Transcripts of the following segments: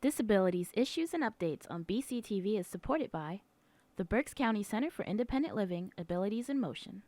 Disabilities Issues and Updates on BCTV is supported by the Berks County Center for Independent Living, Abilities in Motion.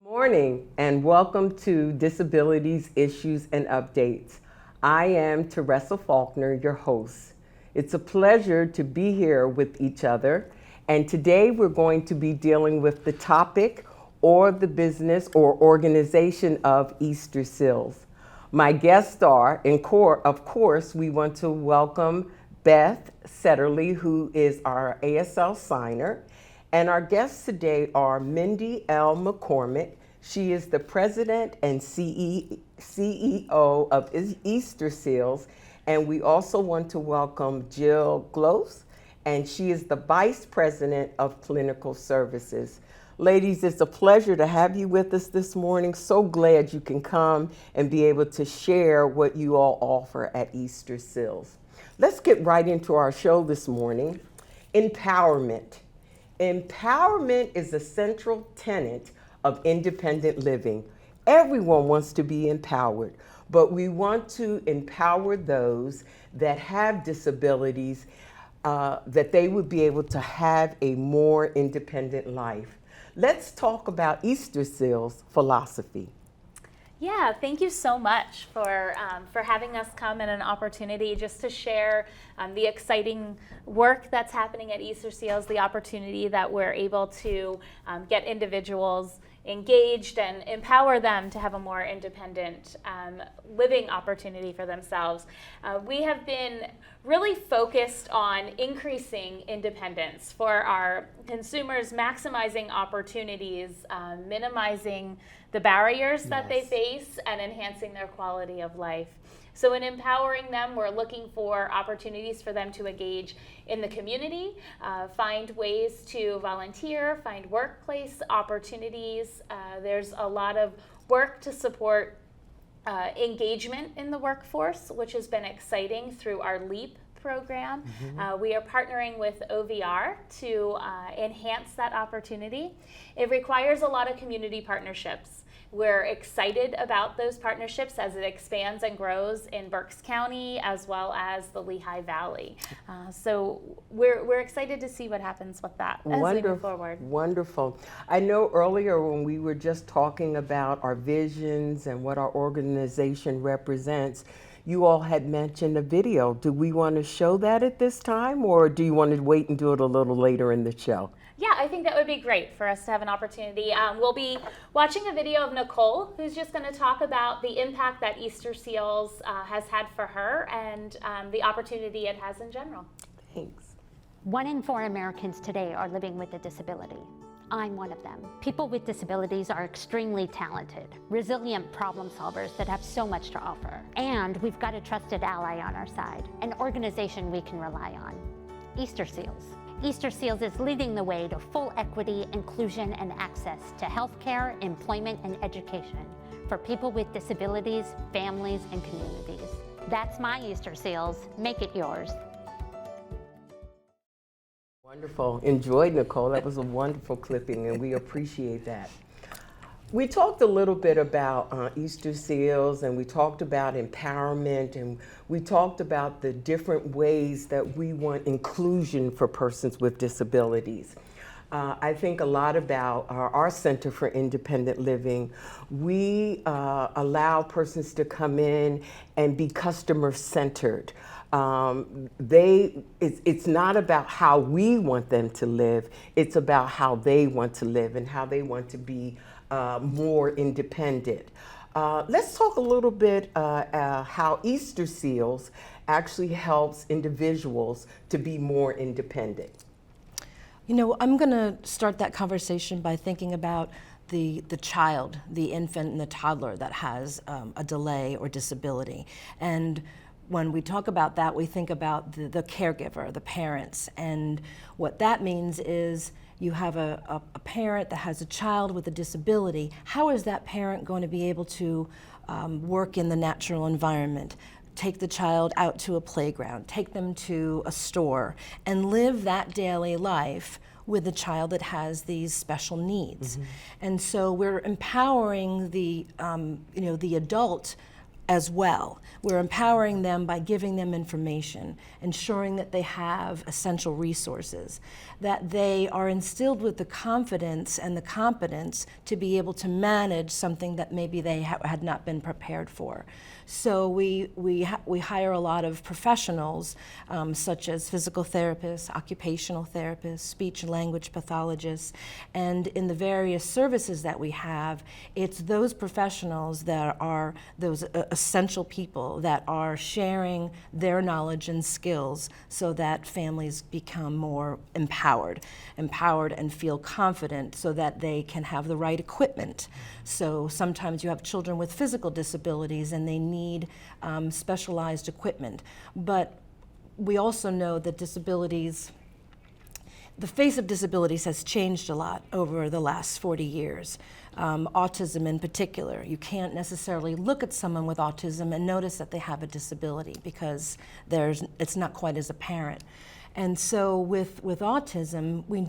Morning and welcome to Disabilities Issues and Updates. I am Teresa Faulkner, your host. It's a pleasure to be here with each other, and today we're going to be dealing with the topic or the business or organization of Easter Seals. My guests are, of course, we want to welcome Beth Setterly, who is our ASL signer, and our guests today are Mindy L. McCormick. She is the president and CEO of Easter Seals. And we also want to welcome Jill Glose, and she is the vice president of clinical services. Ladies, it's a pleasure to have you with us this morning. So glad you can come and be able to share what you all offer at Easter Seals. Let's get right into our show this morning. Empowerment. Empowerment is a central tenet of independent living. Everyone wants to be empowered, but we want to empower those that have disabilities, that they would be able to have a more independent life. Let's talk about Easter Seals philosophy. Yeah, thank you so much for having us come and an opportunity just to share the exciting work that's happening at Easter Seals, the opportunity that we're able to get individuals engaged and empower them to have a more independent living opportunity for themselves. We have been really focused on increasing independence for our consumers, maximizing opportunities, minimizing the barriers that they face, and enhancing their quality of life. So in empowering them, we're looking for opportunities for them to engage in the community, find ways to volunteer, find workplace opportunities. There's a lot of work to support engagement in the workforce, which has been exciting through our LEAP program. We are partnering with OVR to enhance that opportunity. It requires a lot of community partnerships. We're excited about those partnerships as it expands and grows in Berks County as well as the Lehigh Valley. So we're excited to see what happens with that as we move forward. Wonderful. I know earlier when we were just talking about our visions and what our organization represents, you all had mentioned a video. Do we want to show that at this time, or do you want to wait and do it a little later in the show? Yeah, I think that would be great for us to have an opportunity. We'll be watching a video of Nicole, who's just going to talk about the impact that Easter Seals has had for her and the opportunity it has in general. Thanks. 1 in 4 Americans today are living with a disability. I'm one of them. People with disabilities are extremely talented, resilient problem solvers that have so much to offer. And we've got a trusted ally on our side, an organization we can rely on, Easter Seals. Easter Seals is leading the way to full equity, inclusion, and access to healthcare, employment, and education for people with disabilities, families, and communities. That's my Easter Seals. Make it yours. Wonderful. Enjoyed, Nicole. That was a wonderful clipping, and we appreciate that. We talked a little bit about Easter Seals, and we talked about empowerment, and we talked about the different ways that we want inclusion for persons with disabilities. I think a lot about our Center for Independent Living. We allow persons to come in and be customer-centered. It's not about how we want them to live, it's about how they want to live and how they want to be more independent. Let's talk a little bit how Easter Seals actually helps individuals to be more independent. You know, I'm going to start that conversation by thinking about the child, the infant and the toddler that has a delay or disability. And when we talk about that, we think about the caregiver, the parents. And what that means is you have a parent that has a child with a disability. How is that parent going to be able to work in the natural environment? Take the child out to a playground, take them to a store, and live that daily life with a child that has these special needs. And so we're empowering the adult as well. We're empowering them by giving them information, ensuring that they have essential resources, that they are instilled with the confidence and the competence to be able to manage something that maybe they had not been prepared for. So we hire a lot of professionals, such as physical therapists, occupational therapists, speech and language pathologists, and in the various services that we have, it's those professionals that are those essential people that are sharing their knowledge and skills so that families become more empowered and feel confident so that they can have the right equipment. So sometimes you have children with physical disabilities and they need specialized equipment. But we also know that the face of disabilities has changed a lot over the last 40 years. Autism in particular. You can't necessarily look at someone with autism and notice that they have a disability because it's not quite as apparent. And so with autism, we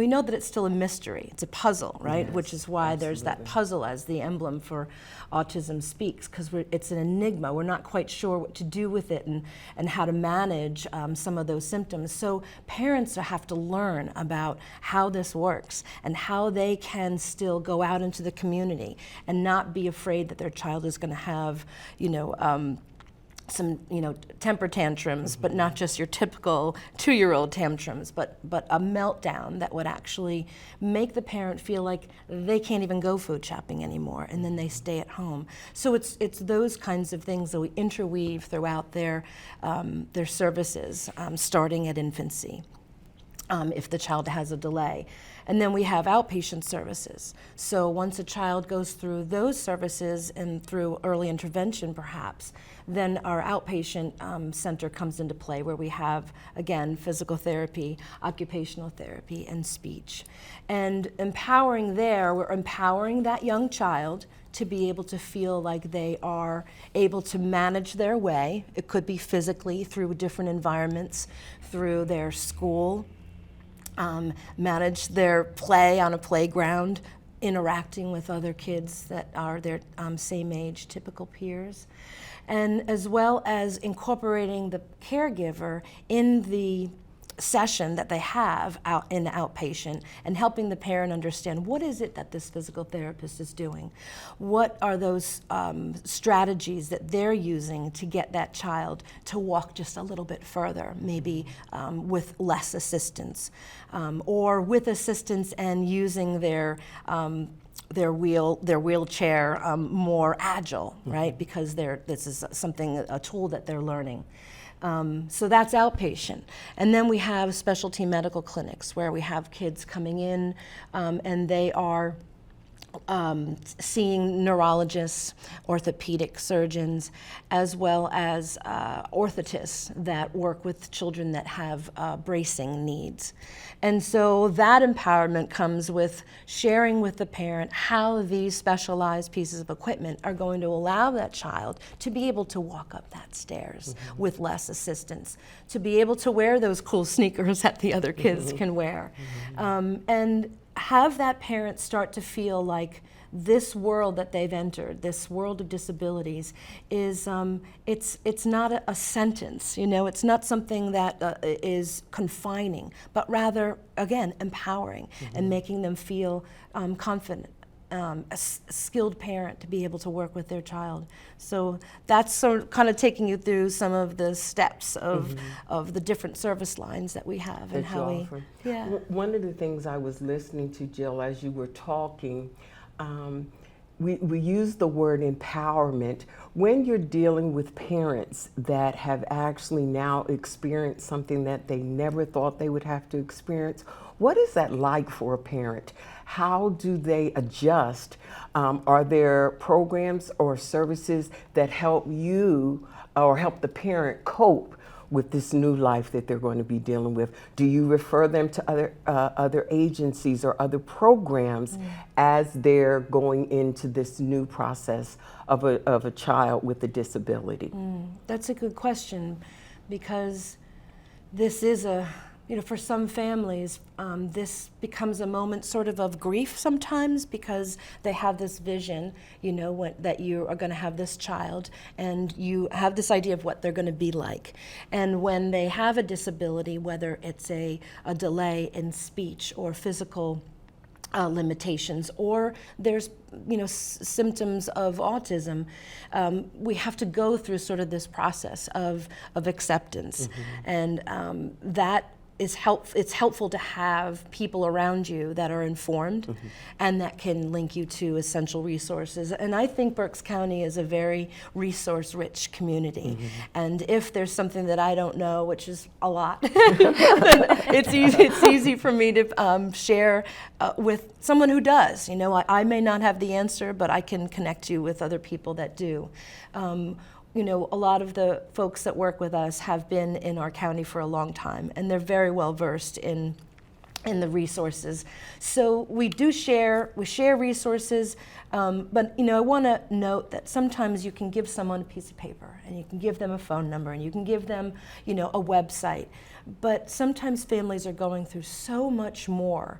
know that it's still a mystery. It's a puzzle, right? Yes, which is why absolutely. There's that puzzle as the emblem for Autism Speaks, because it's an enigma. We're not quite sure what to do with it and how to manage some of those symptoms. So parents have to learn about how this works and how they can still go out into the community and not be afraid that their child is going to have, some temper tantrums, but not just your typical 2-year-old tantrums, but a meltdown that would actually make the parent feel like they can't even go food shopping anymore, and then they stay at home. So it's those kinds of things that we interweave throughout their services, starting at infancy. If the child has a delay. And then we have outpatient services. So once a child goes through those services and through early intervention perhaps, then our outpatient center comes into play where we have, again, physical therapy, occupational therapy, and speech. And we're empowering that young child to be able to feel like they are able to manage their way. It could be physically through different environments, through their school, manage their play on a playground, interacting with other kids that are their same age, typical peers, and as well as incorporating the caregiver in the session that they have out in the outpatient and helping the parent understand what is it that this physical therapist is doing. What are those strategies that they're using to get that child to walk just a little bit further, maybe with less assistance, or with assistance and using their wheelchair more agile, right? Because this is a tool that they're learning. So that's outpatient. And then we have specialty medical clinics where we have kids coming in and they are seeing neurologists, orthopedic surgeons, as well as orthotists that work with children that have bracing needs. And so that empowerment comes with sharing with the parent how these specialized pieces of equipment are going to allow that child to be able to walk up that stairs with less assistance, to be able to wear those cool sneakers that the other kids can wear. And have that parent start to feel like this world that they've entered, this world of disabilities, is it's not a sentence. It's not something that is confining, but rather, again, empowering and making them feel confident. A skilled parent to be able to work with their child. So that's sort of kind of taking you through some of the steps of the different service lines that we have and how we offer. Yeah. One of the things I was listening to, Jill, as you were talking, we use the word empowerment. When you're dealing with parents that have actually now experienced something that they never thought they would have to experience, what is that like for a parent? How do they adjust? Are there programs or services that help you or help the parent cope with this new life that they're going to be dealing with? Do you refer them to other agencies or other programs as they're going into this new process of a child with a disability? That's a good question, because this is for some families, this becomes a moment sort of grief sometimes, because they have this vision, that you are going to have this child, and you have this idea of what they're going to be like. And when they have a disability, whether it's a delay in speech or physical limitations, or there's symptoms of autism, we have to go through sort of this process of acceptance, and that is it's helpful to have people around you that are informed and that can link you to essential resources. And I think Berks County is a very resource-rich community. And if there's something that I don't know, which is a lot, it's easy for me to share with someone who does. I may not have the answer, but I can connect you with other people that do. A lot of the folks that work with us have been in our county for a long time, and they're very well versed in the resources. So we share resources, but I want to note that sometimes you can give someone a piece of paper, and you can give them a phone number, and you can give them a website, but sometimes families are going through so much more.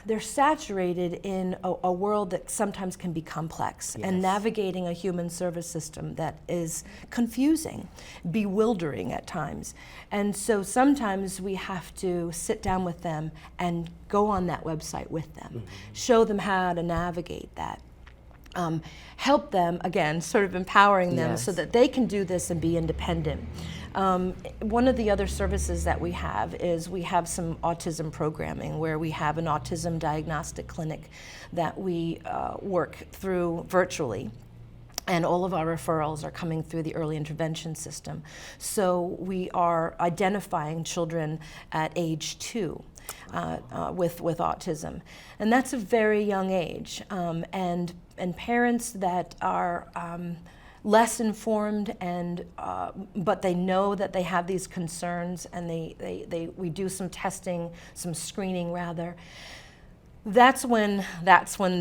They're saturated in a world that sometimes can be complex, and navigating a human service system that is confusing, bewildering at times. And so sometimes we have to sit down with them and go on that website with them, show them how to navigate that. Help them, again, sort of empowering them so that they can do this and be independent. One of the other services that we have is we have some autism programming, where we have an autism diagnostic clinic that we work through virtually. And all of our referrals are coming through the early intervention system. So we are identifying children at age 2 with autism. And that's a very young age. And parents that are less informed, and but they know that they have these concerns, and we do some testing, some screening rather. That's when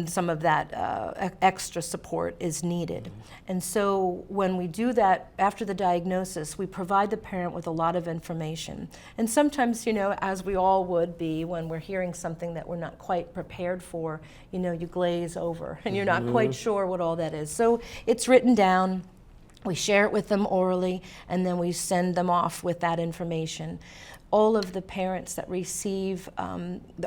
some of that extra support is needed. And so when we do that after the diagnosis, we provide the parent with a lot of information. And sometimes, as we all would be when we're hearing something that we're not quite prepared for, you glaze over and you're not quite sure what all that is. So it's written down. We share it with them orally, and then we send them off with that information. All of the parents that receive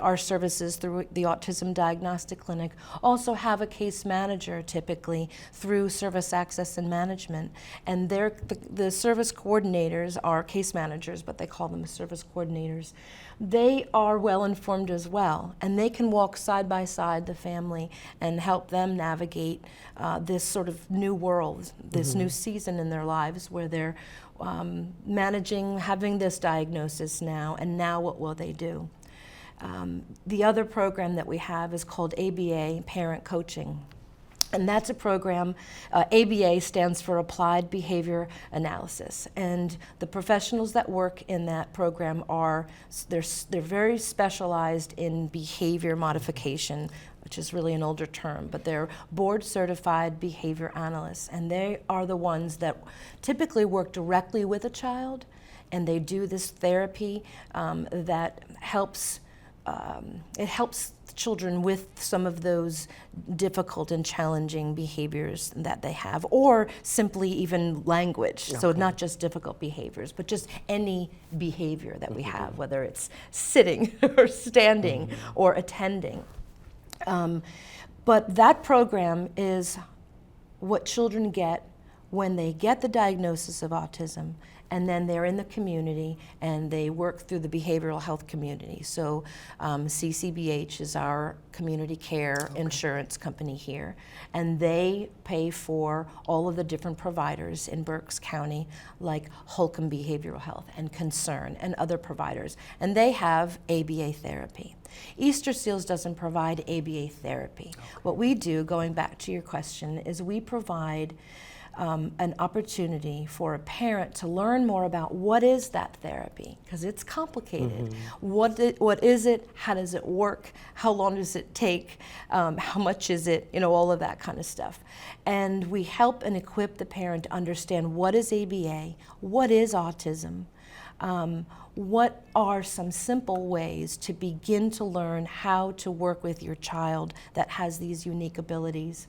our services through the Autism Diagnostic Clinic also have a case manager, typically through Service Access and Management. And the service coordinators are case managers, but they call them service coordinators. They are well informed as well, and they can walk side by side the family and help them navigate this sort of new world, this new season in their lives, where they're managing having this diagnosis now, and now what will they do? The other program that we have is called ABA, Parent Coaching. And that's a program, ABA stands for Applied Behavior Analysis. And the professionals that work in that program they're very specialized in behavior modification, which is really an older term, but they're board certified behavior analysts. And they are the ones that typically work directly with a child, and they do this therapy that helps children with some of those difficult and challenging behaviors that they have, or simply even language. Okay. So not just difficult behaviors, but just any behavior that we have, whether it's sitting or standing or attending. But that program is what children get when they get the diagnosis of autism and then they're in the community and they work through the behavioral health community. So CCBH is our community care insurance company here, and they pay for all of the different providers in Berks County, like Holcomb Behavioral Health and Concern and other providers, and they have ABA therapy. Easter Seals doesn't provide ABA therapy. What we do, going back to your question, is we provide an opportunity for a parent to learn more about what is that therapy, because it's complicated. What is it? How does it work? How long does it take? How much is it? All of that kind of stuff. And we help and equip the parent to understand what is ABA, what is autism, what are some simple ways to begin to learn how to work with your child that has these unique abilities,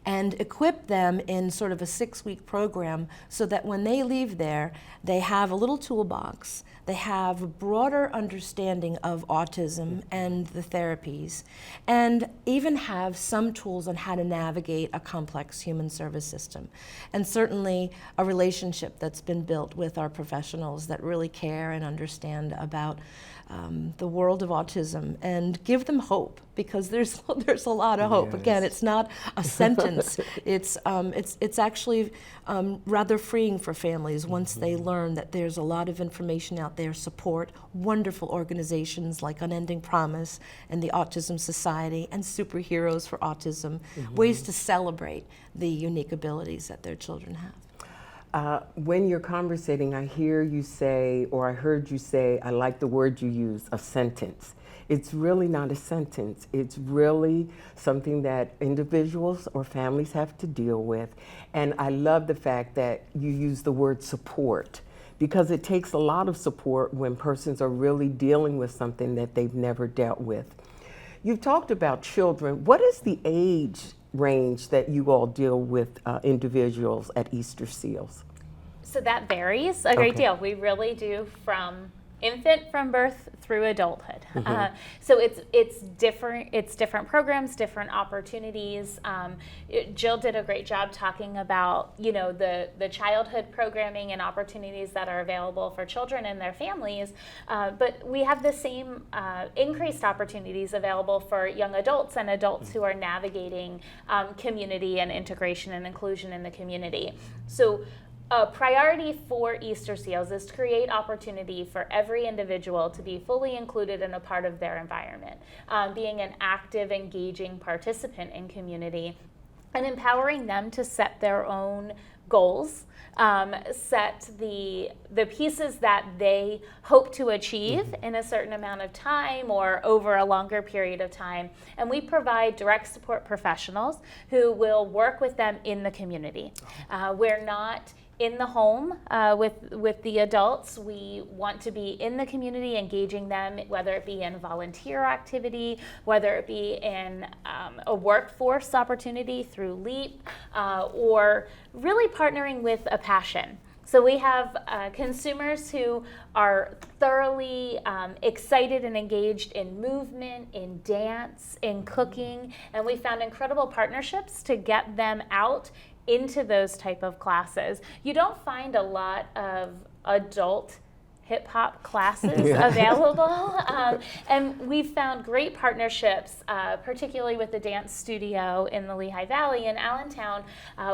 and equip them in sort of a 6-week program so that when they leave there, they have a little toolbox, they have a broader understanding of autism and the therapies, and even have some tools on how to navigate a complex human service system. And certainly a relationship that's been built with our professionals that really care and understand about the world of autism, and give them hope, because there's a lot of hope. Yes. Again, it's not a sentence. It's actually rather freeing for families once they learn that there's a lot of information out there, support, wonderful organizations like Unending Promise and the Autism Society and Superheroes for Autism, ways to celebrate the unique abilities that their children have. When you're conversating, I hear you say, or I heard you say, I like the word you use, a sentence. It's really not a sentence. It's really something that individuals or families have to deal with. And I love the fact that you use the word support, because it takes a lot of support when persons are really dealing with something that they've never dealt with. You've talked about children. What is the age range that you all deal with individuals at Easter Seals? So that varies a great deal. We really do from infant, from birth through adulthood. So it's different programs, different opportunities. Jill did a great job talking about the childhood programming and opportunities that are available for children and their families. But we have the same increased opportunities available for young adults and adults who are navigating community and integration and inclusion in the community. So a priority for Easter Seals is to create opportunity for every individual to be fully included and a part of their environment, being an active, engaging participant in community, and empowering them to set their own goals, set the pieces that they hope to achieve in a certain amount of time or over a longer period of time. And we provide direct support professionals who will work with them in the community. We're not in the home with the adults. We want to be in the community, engaging them, whether it be in volunteer activity, whether it be in a workforce opportunity through LEAP, or really partnering with a passion. So we have consumers who are thoroughly excited and engaged in movement, in dance, in cooking, and we found incredible partnerships to get them out into those type of classes. You don't find a lot of adult hip hop classes available, and we've found great partnerships, particularly with the dance studio in the Lehigh Valley in Allentown,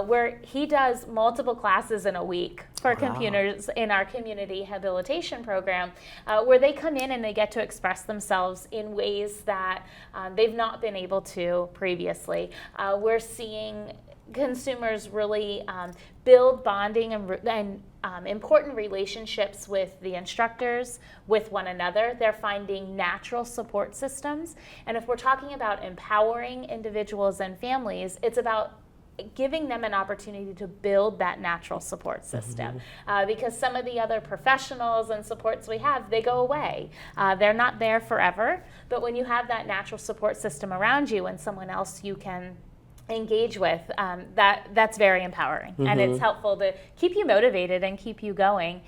where he does multiple classes in a week for computers in our community habilitation program, where they come in and they get to express themselves in ways that they've not been able to previously. We're seeing consumers really build bonding and important relationships with the instructors, with one another. They're finding natural support systems. And if we're talking about empowering individuals and families, it's about giving them an opportunity to build that natural support system. Because some of the other professionals and supports we have, they go away. They're not there forever. But when you have that natural support system around you and someone else you can engage with, that's very empowering, and it's helpful to keep you motivated and keep you going.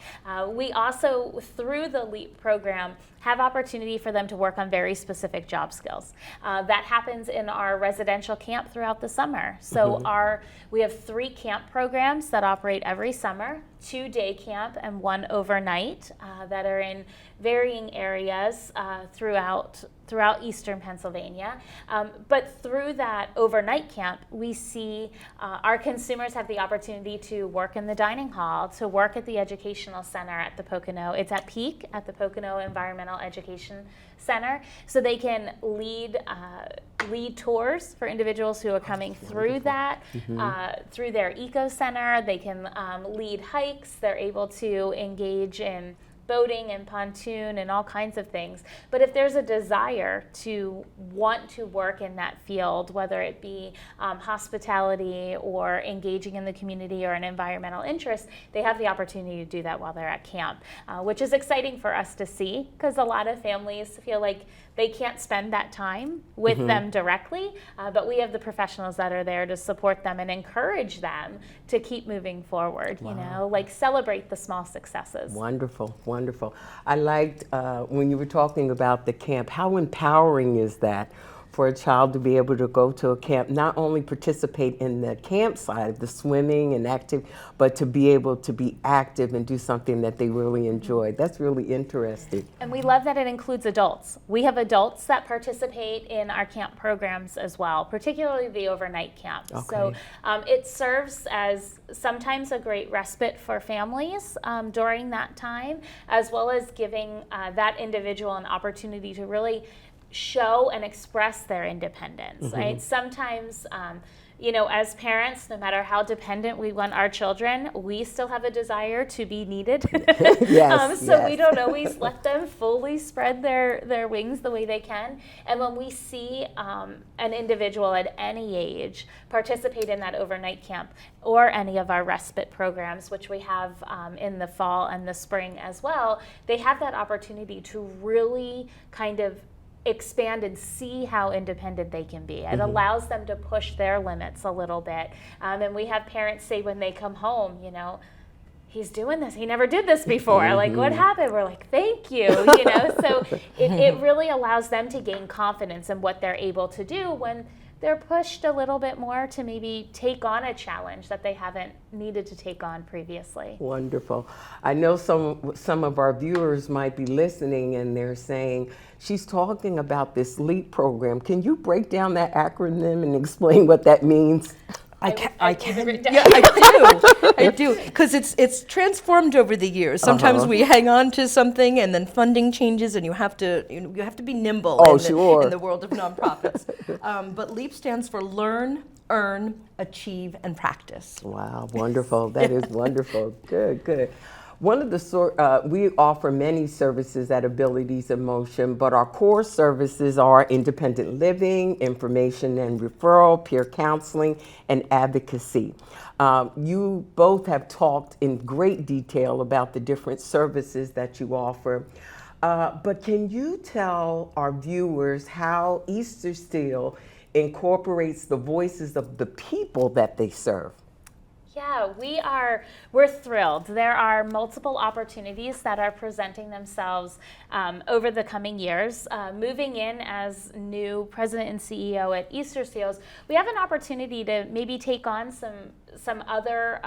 We also, through the LEAP program, have opportunity for them to work on very specific job skills. That happens in our residential camp throughout the summer. So we have 3 camp programs that operate every summer 2 day camp and 1 overnight that are in varying areas throughout eastern Pennsylvania. But through that overnight camp, we see our consumers have the opportunity to work in the dining hall, to work at the educational center at the Pocono. It's at Peak at the Pocono Environmental Education Center, so they can lead tours for individuals who are coming through that, through their eco center. They can lead hikes. They're able to engage in boating and pontoon and all kinds of things. But if there's a desire to want to work in that field, whether it be hospitality or engaging in the community or an environmental interest, they have the opportunity to do that while they're at camp, which is exciting for us to see, because a lot of families feel like they can't spend that time with them directly, but we have the professionals that are there to support them and encourage them to keep moving forward, you know, like celebrate the small successes. Wonderful, wonderful. I liked when you were talking about the camp, how empowering is that for a child to be able to go to a camp, not only participate in the camp side of the swimming and active, but to be able to be active and do something that they really enjoy. That's really interesting. And we love that it includes adults. We have adults that participate in our camp programs as well, particularly the overnight camp. Okay. So it serves as sometimes a great respite for families during that time, as well as giving that individual an opportunity to really show and express their independence, right? Sometimes, you know, as parents, no matter how dependent we want our children, we still have a desire to be needed. So we don't always let them fully spread their wings the way they can. And when we see an individual at any age participate in that overnight camp or any of our respite programs, which we have in the fall and the spring as well, they have that opportunity to really kind of expand and see how independent they can be. It allows them to push their limits a little bit. And we have parents say when they come home, you know, he's doing this. He never did this before. Like, what happened? We're like, thank you. You know, so it really allows them to gain confidence in what they're able to do when they're pushed a little bit more to maybe take on a challenge that they haven't needed to take on previously. Wonderful. I know some of our viewers might be listening and they're saying, she's talking about this LEAP program. Can you break down that acronym and explain what that means? I can. Yeah, I do. Because it's transformed over the years. Sometimes we hang on to something, and then funding changes, and you have to be nimble in the world of nonprofits. But LEAP stands for Learn, Earn, Achieve, and Practice. Wow, wonderful. That is wonderful. Good, good. One of the we offer many services at Abilities in Motion, but our core services are independent living, information and referral, peer counseling, and advocacy. You both have talked in great detail about the different services that you offer, but can you tell our viewers how Easter Steel incorporates the voices of the people that they serve? Yeah, we're thrilled. There are multiple opportunities that are presenting themselves over the coming years. Moving in as new president and CEO at Easter Seals, we have an opportunity to maybe take on some other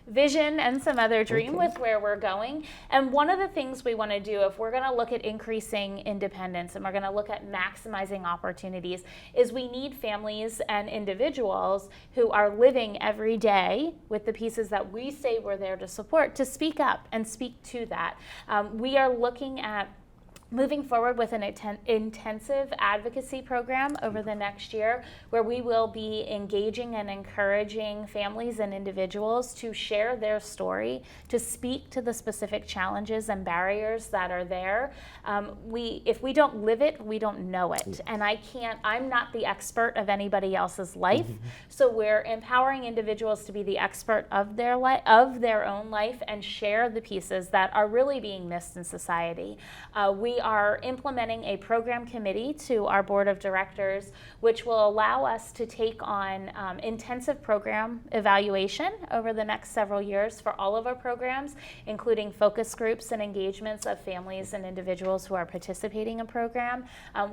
vision and some other dream with where we're going. And one of the things we want to do, if we're going to look at increasing independence and we're going to look at maximizing opportunities, is we need families and individuals who are living every day with the pieces that we say we're there to support to speak up and speak to that. We are looking at moving forward with an intensive advocacy program over the next year, where we will be engaging and encouraging families and individuals to share their story, to speak to the specific challenges and barriers that are there. If we don't live it, we don't know it. And I'm not the expert of anybody else's life. So we're empowering individuals to be the expert of their own life and share the pieces that are really being missed in society. We are implementing a program committee to our board of directors, which will allow us to take on intensive program evaluation over the next several years for all of our programs, including focus groups and engagements of families and individuals who are participating in program.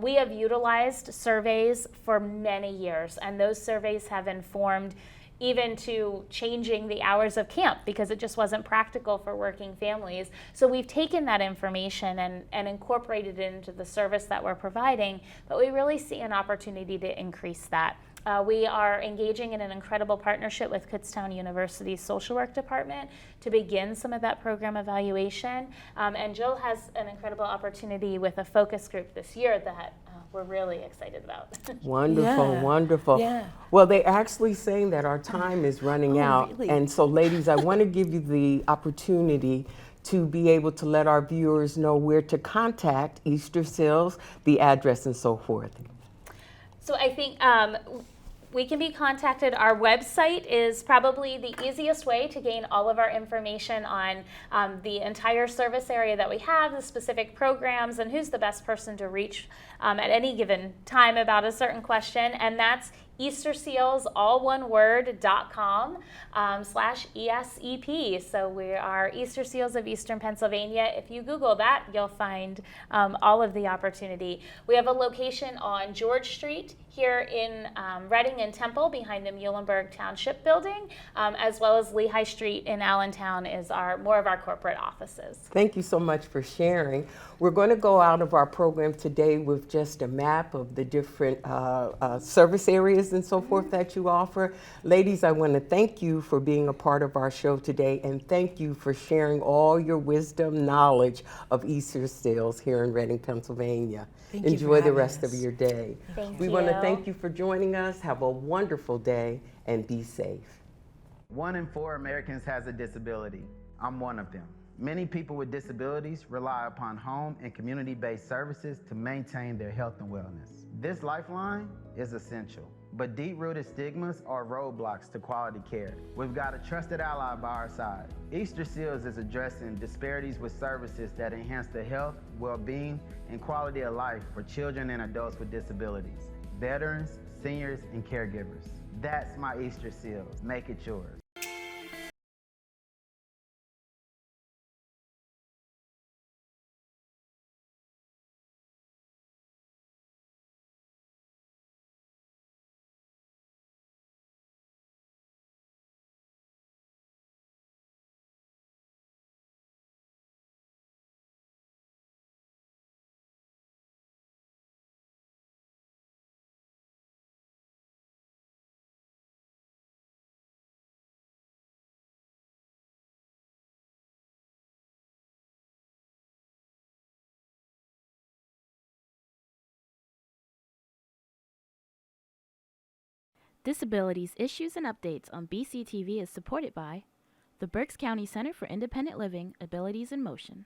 We have utilized surveys for many years, and those surveys have informed even to changing the hours of camp because it just wasn't practical for working families. So we've taken that information and incorporated it into the service that we're providing, but we really see an opportunity to increase that. We are engaging in an incredible partnership with Kutztown University's social work department to begin some of that program evaluation. And Jill has an incredible opportunity with a focus group this year that we're really excited about. Wonderful, Yeah. wonderful. Yeah. Well, they're actually saying that our time is running out. really? And so, ladies, I want to give you the opportunity to be able to let our viewers know where to contact Easter Seals, the address, and so forth. So I think we can be contacted. Our website is probably the easiest way to gain all of our information on the entire service area that we have, the specific programs, and who's the best person to reach at any given time about a certain question. And that's EasterSeals, all one word.com /ESEP. So we are Easter Seals of Eastern Pennsylvania. If you Google that, you'll find all of the opportunity. We have a location on George Street here in Reading and Temple behind the Muhlenberg Township building, as well as Lehigh Street in Allentown is more of our corporate offices. Thank you so much for sharing. We're going to go out of our program today with just a map of the different service areas and so forth that you offer. Ladies, I want to thank you for being a part of our show today, and thank you for sharing all your wisdom, knowledge of Easter Seals here in Reading, Pennsylvania. Thank you for Enjoy the having rest us. of your day. Thank We want to you. thank you for joining us. Have a wonderful day and be safe. 1 in 4 Americans has a disability. I'm one of them. Many people with disabilities rely upon home and community-based services to maintain their health and wellness. This lifeline is essential, but deep-rooted stigmas are roadblocks to quality care. We've got a trusted ally by our side. Easter Seals is addressing disparities with services that enhance the health, well-being, and quality of life for children and adults with disabilities, veterans, seniors, and caregivers. That's my Easter Seals. Make it yours. Disabilities Issues and Updates on BCTV is supported by the Berks County Center for Independent Living, Abilities in Motion.